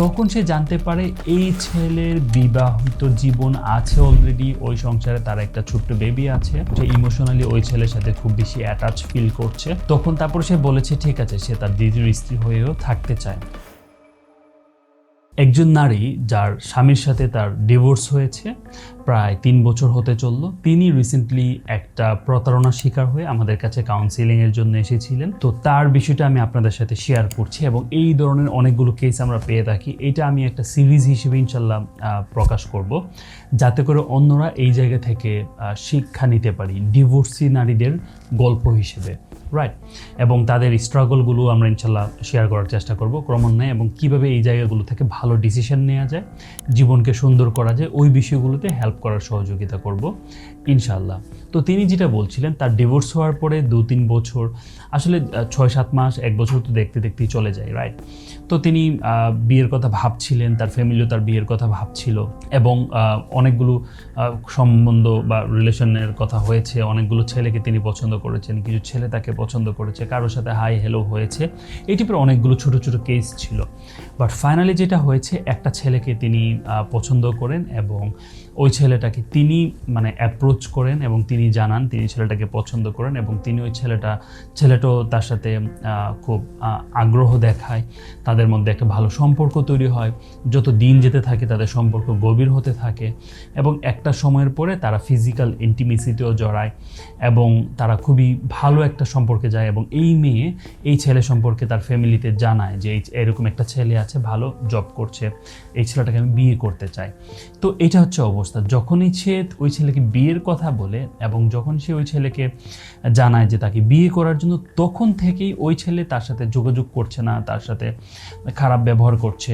তখন সে জানতে পারে এই ছেলের বিবাহিত জীবন আছে অলরেডি, ওই সংসারে তার একটা ছোট্ট বেবি আছে, সে ইমোশনালি ওই ছেলের সাথে খুব বেশি অ্যাটাচ ফিল করছে। তখন তারপর সে বলেছে ঠিক আছে, সে তার দ্বিতীয় স্ত্রী হয়েও থাকতে চায়। একজন নারী যার স্বামীর সাথে তার ডিভোর্স হয়েছে, প্রায় 3 বছর হতে চললো, তিনি রিসেন্টলি একটা প্রতারণার শিকার হয়ে আমাদের কাছে কাউন্সিলিংয়ের জন্য এসেছিলেন। তো তার বিষয়টা আমি আপনাদের সাথে শেয়ার করছি এবং এই ধরনের অনেকগুলো কেস আমরা পেয়ে থাকি। এটা আমি একটা সিরিজ হিসেবে ইনশাল্লাহ প্রকাশ করব, যাতে করে অন্যরা এই জায়গা থেকে শিক্ষা নিতে পারি ডিভোর্সি নারীদের গল্প হিসেবে, রাইট? এবং তাদের স্ট্রাগলগুলো আমরা ইনশাল্লাহ শেয়ার করার চেষ্টা করব ক্রমান্বয়ে, এবং কীভাবে এই জায়গাগুলো থেকে ভালো ডিসিশন নেওয়া যায়, জীবনকে সুন্দর করা যায়, ওই বিষয়গুলোতে হেল্প করার সহযোগিতা করব ইনশাল্লাহ। তো তিনি যেটা বলছিলেন, তার ডিভোর্স হওয়ার পরে 2-3 বছর, আসলে 6-7 মাস 1 বছর তো দেখতে দেখতেই চলে যায়, রাইট? তো তিনি বিয়ের কথা ভাবছিলেন, তার ফ্যামিলিও তার বিয়ের কথা ভাবছিল, এবং অনেকগুলো সম্বন্ধ বা রিলেশনের কথা হয়েছে, অনেকগুলো ছেলেকে তিনি পছন্দ করেছেন, কিছু ছেলে তাকে পছন্দ করেছে, কারোর সাথে হাই হ্যালো হয়েছে, এই টাইপের অনেকগুলো ছোট ছোট কেস ছিল। বাট ফাইনালি যেটা হয়েছে, একটা ছেলেকে তিনি পছন্দ করেন এবং ওই ছেলেটাকে তিনি মানে অ্যাপ্রোচ করেন এবং তিনি জানান তিনি ছেলেটাকে পছন্দ করেন, এবং তিনি ওই ছেলেটাও তার সাথে খুব আগ্রহ দেখায়, তাদের মধ্যে একটা ভালো সম্পর্ক তৈরি হয়, যত দিন যেতে থাকে তাদের সম্পর্ক গভীর হতে থাকে, এবং একটা সময়ের পরে তারা ফিজিক্যাল ইন্টিমেসিতেও জড়ায় এবং তারা খুবই ভালো একটা সম্পর্কে যায়। এবং এই মেয়ে এই ছেলে সম্পর্কে তার ফ্যামিলিতে জানায় যে এরকম একটা ছেলে আছে, ভালো জব করছে, এই ছেলেটাকে আমি বিয়ে করতে চাই। তো এটা হচ্ছে অবস্থা। যখনই সে ওই ছেলেকে বিয়ের কথা বলে এবং যখন সে ওই ছেলেকে জানায় যে তাকে বিয়ে করার জন্য, তখন থেকেই ওই ছেলে তার সাথে যোগাযোগ করছে না, তার সাথে খারাপ ব্যবহার করছে,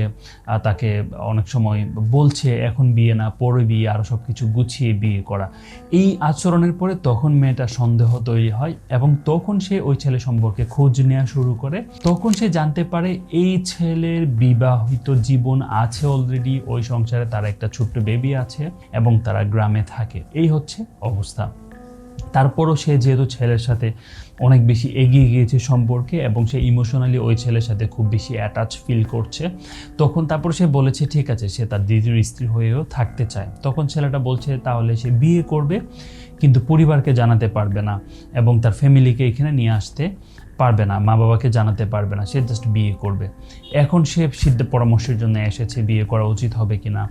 তাকে অনেক সময় বলছে এখন বিয়ে না, পরে বিয়ে, আরও সব কিছু গুছিয়ে বিয়ে করা। এই আচরণের পরে তখন মেয়েটার সন্দেহ তৈরি হয় এবং তখন সে ওই ছেলে সম্পর্কে খোঁজ নেওয়া শুরু করে। তখন সে জানতে পারে এই ছেলের বিবাহিত জীবন আছে অলরেডি, ওই সংসারে তার একটা ছোট্ট বেবি আছে এবং তারা গ্রামে থাকে। এই হচ্ছে অবস্থা। তারপরও সে যেহেতু ছেলের সাথে অনেক বেশি এগিয়ে গিয়েছে সম্পর্কে এবং সে ইমোশনালি ওই ছেলের সাথে খুব বেশি অ্যাটাচ ফিল করছে, তখন তারপর সে বলেছে ঠিক আছে, সে তার দ্বিতীয় স্ত্রী হয়েও থাকতে চায়। তখন ছেলেটা বলছে তাহলে সে বিয়ে করবে, কিন্তু পরিবারকে জানাতে পারবে না এবং তার ফ্যামিলিকে এখানে নিয়ে আসতে পারবে না, মা বাবাকে জানাতে পারবে না, সে জাস্ট বিয়ে করবে। এখন সে সিদ্ধ পরামর্শের জন্য এসেছে বিয়ে করা উচিত হবে কিনা,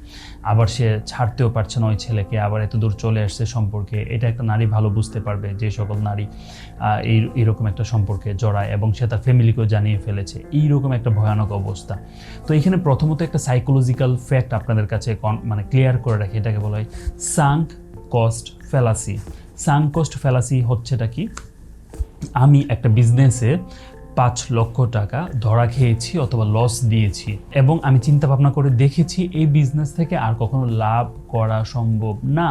আবার সে ছাড়তেও পারছে না ওই ছেলেকে, আবার এত দূর চলে আসছে সম্পর্কে। এটা একটা নারী ভালো বুঝতে পারবে, যে সকল নারী এইরকম একটা সম্পর্কে জড়ায় এবং সে তার ফ্যামিলিকেও জানিয়ে ফেলেছে। এইরকম একটা ভয়ানক অবস্থা। তো এখানে প্রথমত একটা সাইকোলজিক্যাল ফ্যাক্ট আপনাদের কাছে মানে ক্লিয়ার করে রাখি, এটাকে বলা হয় sunk cost fallacy. Sunk cost fallacy হচ্ছেটা কি? আমি একটা বিজনেসে 5 লক্ষ টাকা ধরা খেয়েছি অথবা লস দিয়েছি এবং আমি চিন্তা ভাবনা করে দেখেছি এই বিজনেস থেকে আর কখনো লাভ করা সম্ভব না,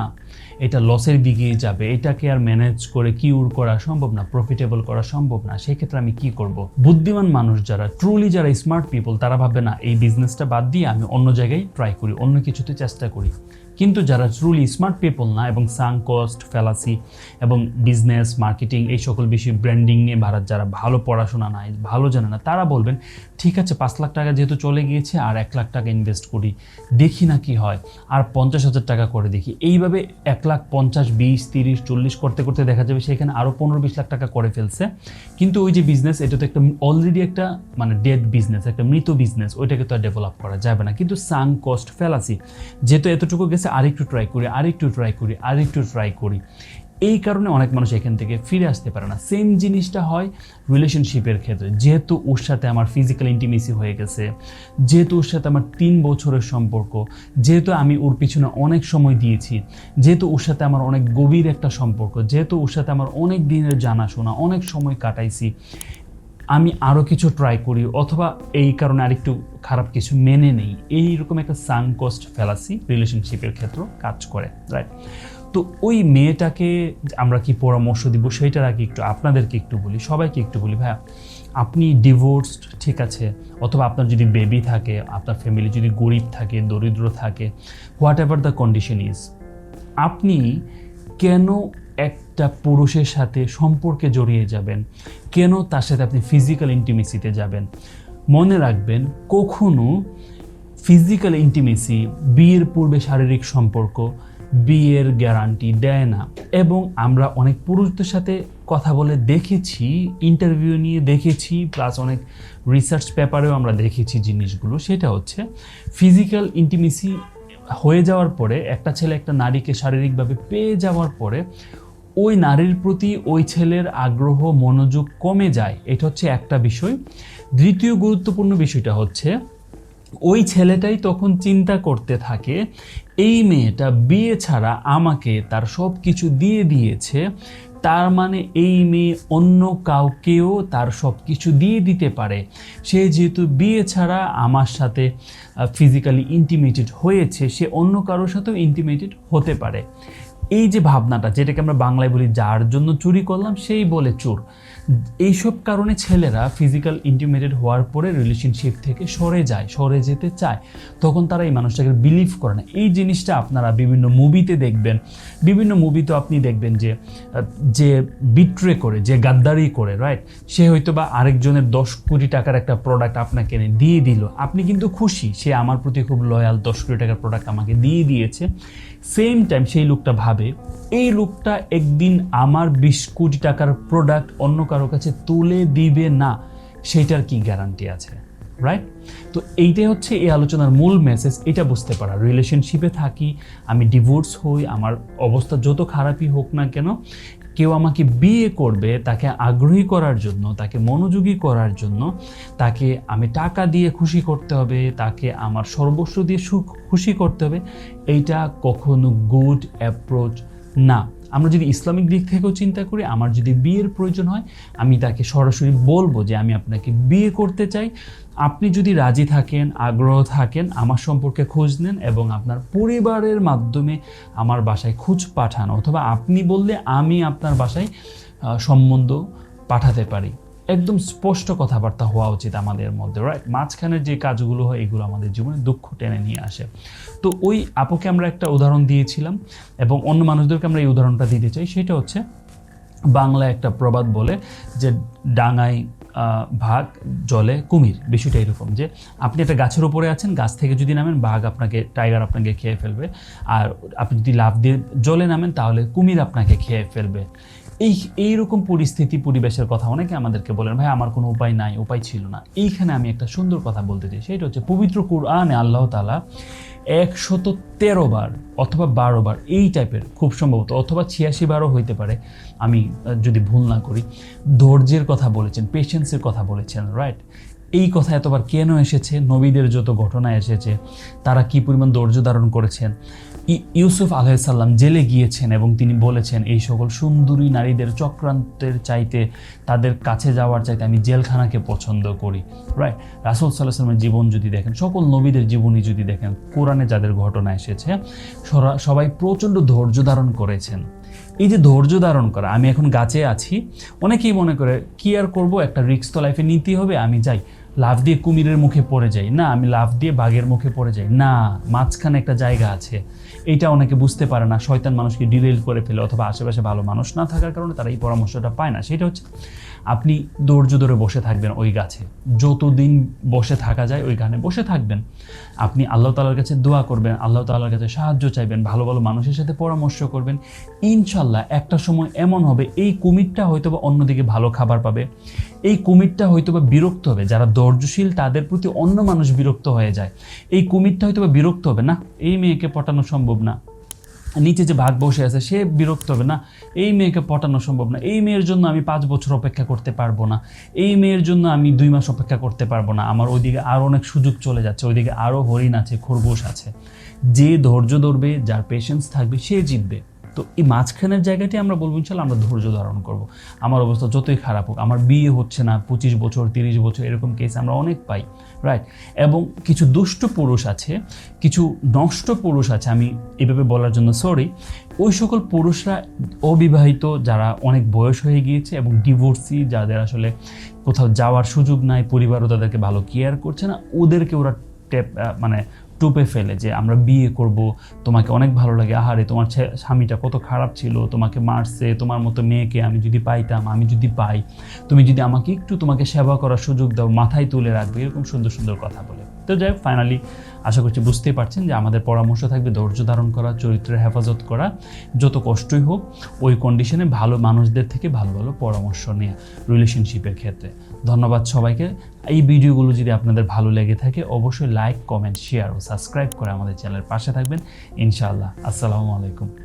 এটা লসের দিকেই যাবে, এটাকে আর ম্যানেজ করে কিউর করা সম্ভব না, প্রফিটেবল করা সম্ভব না। সেই ক্ষেত্রে আমি কি করব? বুদ্ধিমান মানুষ যারা, ট্রুলি যারা স্মার্ট পিপল, তারা ভাববে না এই বিজনেসটা বাদ দিয়ে আমি অন্য জায়গায় ট্রাই করি, অন্য কিছুতে চেষ্টা করি। কিন্তু যারা ট্রুলি স্মার্ট পিপল না এবং সাঙ্ক কস্ট ফ্যালাসি এবং বিজনেস মার্কেটিং এই সকল বিষয় ব্র্যান্ডিং নিয়ে যারা ভালো পড়াশোনা নাই, ভালো জানে না, তারা বলবেন ঠিক আছে 5 লাখ টাকা যেহেতু চলে গিয়েছে আর 1 লাখ টাকা ইনভেস্ট করি, দেখি না কি হয়, আর 50,000 টাকা করে দেখি। এইভাবে 1 লাখ 50, 20, 30, 40 করতে করতে দেখা যাবে সেখানে আরও 15-20 লাখ টাকা করে ফেলছে। কিন্তু ওই যে বিজনেস, এটা তো একটা অলরেডি একটা মানে ডেড বিজনেস, একটা মৃত বিজনেস, ওইটাকে তো আর ডেভেলপ করা যাবে না। কিন্তু সাঙ্ক কস্ট ফ্যালাসি, যেহেতু এতটুকু গেছে আরেকটু ট্রাই করি, এই কারণে অনেক মানুষ এখান থেকে ফিরে আসতে পারে না। সেম জিনিসটা হয় রিলেশনশিপের ক্ষেত্রে। যেহেতু ওর সাথে আমার ফিজিক্যাল ইন্টিমেসি হয়ে গেছে, যেহেতু ওর সাথে আমার 3 বছরের সম্পর্ক, যেহেতু আমি ওর পিছনে অনেক সময় দিয়েছি, যেহেতু ওর সাথে আমার অনেক গভীর একটা সম্পর্ক, যেহেতু ওর সাথে আমার অনেক দিনের জানাশোনা, অনেক সময় কাটাইছি, আমি আরও কিছু ট্রাই করি অথবা এই কারণে আরেকটু খারাপ কিছু মেনে নেই। এইরকম একটা সাঙ্ক কস্ট ফ্যালাসি রিলেশনশিপের ক্ষেত্রে কাজ করে, রাইট? তো ওই মেয়েটাকে আমরা কি পরামর্শ দিব সেইটার আগে একটু আপনাদেরকে একটু বলি, সবাইকে একটু বলি, ভাইয়া আপনি ডিভোর্সড, ঠিক আছে, অথবা আপনার যদি বেবি থাকে, আপনার ফ্যামিলি যদি গরিব থাকে, দরিদ্র থাকে, what ever the condition is, আপনি কেন একটা পুরুষের সাথে সম্পর্কে জড়িয়ে যাবেন? কেন তার সাথে আপনি ফিজিক্যাল ইন্টিমেসিতে যাবেন? মনে রাখবেন, কখনো ফিজিক্যাল ইন্টিমেসি, বিয়ের পূর্বে শারীরিক সম্পর্ক বিয়ের গ্যারান্টি দেয় না। এবং আমরা অনেক পুরুষদের সাথে কথা বলে দেখেছি, ইন্টারভিউ নিয়ে দেখেছি, প্লাস অনেক রিসার্চ পেপারেও আমরা দেখেছি জিনিসগুলো। সেটা হচ্ছে ফিজিক্যাল ইন্টিমেসি হয়ে যাওয়ার পরে, একটা ছেলে একটা নারীকে শারীরিকভাবে পেয়ে যাওয়ার পরে ওই নারীর প্রতি ওই ছেলের আগ্রহ, মনোযোগ কমে যায়। এটা হচ্ছে একটা বিষয়। দ্বিতীয় গুরুত্বপূর্ণ বিষয়টা হচ্ছে ওই ছেলেটাই তখন চিন্তা করতে থাকে, এই মেয়েটা বিয়ে ছাড়া আমাকে তার সব কিছু দিয়ে দিয়েছে, তার মানে এই মেয়ে অন্য কাউকেও তার সব কিছু দিয়ে দিতে পারে। সে যেহেতু বিয়ে ছাড়া আমার সাথে ফিজিক্যালি ইন্টিমেটেড হয়েছে, সে অন্য কারোর সাথেও ইন্টিমেটেড হতে পারে। এই যে ভাবনাটা, যেটাকে আমরা বাংলায় বলি যার জন্য চুরি করলাম সেই বলে চোর, এইসব কারণে ছেলেরা ফিজিক্যাল ইন্টিমেটেড হওয়ার পরে রিলেশনশিপ থেকে সরে যেতে চায়। তখন তারা এই মানুষটাকে বিলিভ করে না। এই জিনিসটা আপনারা বিভিন্ন মুভিতে দেখবেন, বিভিন্ন মুভিতে আপনি দেখবেন যে বিট্রে করে, যে গাদ্দারি করে, রাইট, সে হয়তো বা আরেকজনের 10 কোটি টাকার একটা প্রোডাক্ট আপনাকে এনে দিয়ে দিল, আপনি কিন্তু খুশি, সে আমার প্রতি খুব লয়াল, 10 কোটি টাকার প্রোডাক্ট আমাকে দিয়ে দিয়েছে। সেম টাইম সেই লোকটা ভাবে এই লোকটা একদিন আমার 20 কোটি টাকার প্রোডাক্ট অন্য কারো কাছে তুলে দিবে না, সেটার কি গ্যারান্টি আছে, রাইট? তো এইটাই হচ্ছে এই আলোচনার মূল মেসেজ, এটা বুঝতে পারা। রিলেশনশিপে থাকি, আমি ডিভোর্স হই, আমার অবস্থা যত খারাপই হোক না কেন, কেউ আমাকে বিয়ে করবে তাকে আগ্রহী করার জন্য, তাকে মনোযোগী করার জন্য, তাকে আমি টাকা দিয়ে খুশি করতে হবে, তাকে আমার সর্বস্ব দিয়ে খুশি করতে হবে, এইটা কখনো গুড অ্যাপ্রোচ না। আমরা যদি ইসলামিক দিক থেকেও চিন্তা করি, আমার যদি বিয়ের প্রয়োজন হয়, আমি তাকে সরাসরি বলবো যে আমি আপনাকে বিয়ে করতে চাই, আপনি যদি রাজি থাকেন, আগ্রহ থাকেন, আমার সম্পর্কে খোঁজ নেন এবং আপনার পরিবারের মাধ্যমে আমার বাসায় খোঁজ পাঠান, অথবা আপনি বললে আমি আপনার বাসায় সম্বন্ধ পাঠাতে পারি। একদম স্পষ্ট কথাবার্তা হওয়া উচিত আমাদের মধ্যে, রাইট? মাঝখানের যে কাজগুলো হয় এগুলো আমাদের জীবনে দুঃখ টেনে নিয়ে আসে। তো ওই আপুকে আমরা একটা উদাহরণ দিয়েছিলাম এবং অন্য মানুষদেরকে আমরা এই উদাহরণটা দিতে চাই। সেটা হচ্ছে বাংলায় একটা প্রবাদ বলে যে ডাঙায় ভাগ, জলে কুমির। বিষয়টা এরকম যে আপনি একটা গাছের উপরে আছেন, গাছ থেকে যদি নামেন বাঘ আপনাকে, টাইগার আপনাকে খেয়ে ফেলবে, আর আপনি যদি লাফ দিয়ে জলে নামেন তাহলে কুমির আপনাকে খেয়ে ফেলবে। এইরকম পরিস্থিতি, পরিবেশের কথা অনেকে আমাদেরকে বলেন, ভাই আমার কোনো উপায় নাই, উপায় ছিল না। এইখানে আমি একটা সুন্দর কথা বলতে চাই, সেটা হচ্ছে পবিত্র কুরআনে আল্লাহ তাআলা 113 বার অথবা 12 বার এই টাইপের, খুব সম্ভবত, অথবা 86 বারও হইতে পারে, আমি যদি ভুল না করি, ধৈর্যের কথা বলেছেন, পেশেন্সের কথা বলেছেন, রাইট? এই কথা এতবার কেন এসেছে? নবীদের যত ঘটনা এসেছে তারা কি পরিমাণ ধৈর্য ধারণ করেছেন। ইউসুফ আলাইহিসসালাম জেলে গিয়েছেন এবং তিনি বলেছেন এই সকল সুন্দরী নারীদের চক্রান্তের চাইতে, তাদের কাছে যাওয়ার চাইতে আমি জেলখানাকে পছন্দ করি, রাইট? রাসূল সাল্লাল্লাহু আলাইহি ওয়াসাল্লামের জীবন যদি দেখেন, সকল নবীদের জীবনী যদি দেখেন, কোরআনে যাদের ঘটনা এসেছে সবাই প্রচণ্ড ধৈর্য ধারণ করেছেন। এই যে ধৈর্য ধারণ করা, আমি এখন গাছে আছি, অনেকেই মনে করে কি আর করবো, একটা রিস্ক তো লাইফে নিতেই হবে, আমি যাই লাফ দিয়ে কুমিরের মুখে পড়ে যাই, না আমি লাফ দিয়ে বাঘের মুখে পড়ে যাই, না, মাঝখানে একটা জায়গা আছে। এইটা অনেকে বুঝতে পারে না, শয়তান মানুষকে ডিরেল করে ফেলে, অথবা আশেপাশে ভালো মানুষ না থাকার কারণে তারা এই পরামর্শটা পায় না। সেটা হচ্ছে আপনি ধৈর্য ধরে বসে থাকবেন ওই গাছে, যতদিন বসে থাকা যায় ওই গানে বসে থাকবেন। আপনি আল্লাহ তাআলার কাছে দোয়া করবেন, আল্লাহ তাআলার কাছে সাহায্য চাইবেন, ভালো ভালো মানুষের সাথে পরামর্শ করবেন। ইনশাল্লাহ একটা সময় এমন হবে এই কুমিরটা হয়তোবা অন্যদিকে ভালো খাবার পাবে, এই কুমিরটা হয়তোবা বিরক্ত হবে, যারা ধৈর্যশীল তাদের প্রতি অন্য মানুষ বিরক্ত হয়ে যায়, এই কুমিরটা হয়তোবা বিরক্ত হবে, না এই মেয়েকে পটানো সম্ভব না, নিচে যে ভাগ বসে আছে সে বিরক্ত হবে, না এই মেয়েকে পটানো সম্ভব না, এই মেয়ের জন্য আমি 5 বছর অপেক্ষা করতে পারবো না, এই মেয়ের জন্য আমি 2 মাস অপেক্ষা করতে পারবো না, আমার ওইদিকে আরও অনেক সুযোগ চলে যাচ্ছে, ওইদিকে আরও হরিণ আছে, খরগোশ আছে। যে ধৈর্য ধরবে, যার পেশেন্স থাকবে, সে জিতবে। তো এই মাঝখানের জায়গাটি আমরা বলবো ইনশাল্লাহ আমরা ধৈর্য ধারণ করব। আমার অবস্থা যতই খারাপ হোক, আমার বিয়ে হচ্ছে না, 25 বছর 30 বছর এরকম কেস আমরা অনেক পাই, রাইট? এবং কিছু দুষ্ট পুরুষ আছে, কিছু নষ্ট পুরুষ আছে, আমি এভাবে বলার জন্য সরি, ওই সকল পুরুষরা অবিবাহিত, যারা অনেক বয়স হয়ে গিয়েছে এবং ডিভোর্সি, যাদের আসলে কোথাও যাওয়ার সুযোগ নাই, পরিবারও তাদেরকে ভালো কেয়ার করছে না, ওদেরকে ওরা টুপে ফেলে যে আমরা বিয়ে করব, তোমাকে অনেক ভালো লাগে, আহারে তোমার স্বামীটা কত খারাপ ছিল, তোমাকে মারছে, তোমার মতো মেয়েকে আমি যদি পাইতাম, আমি যদি পাই, তুমি যদি আমাকে একটু তোমাকে সেবা করার সুযোগ দাও, মাথায় তুলে রাখবে, এরকম সুন্দর সুন্দর কথা বলে। তো যাই হোক, ফাইনালি আশা করছি বুঝতেই পারছেন যে আমাদের পরামর্শ থাকবে ধৈর্য ধারণ করা, চরিত্রের হেফাজত করা, যত কষ্টই হোক ওই কন্ডিশনে ভালো মানুষদের থেকে ভালো ভালো পরামর্শ নেওয়া রিলেশনশিপের ক্ষেত্রে। ধন্যবাদ সবাইকে। এই ভিডিওগুলো যদি আপনাদের ভালো লেগে থাকে অবশ্যই লাইক, কমেন্ট, শেয়ার ও সাবস্ক্রাইব করে আমাদের চ্যানেলের পাশে থাকবেন ইনশাআল্লাহ। আসসালামু আলাইকুম।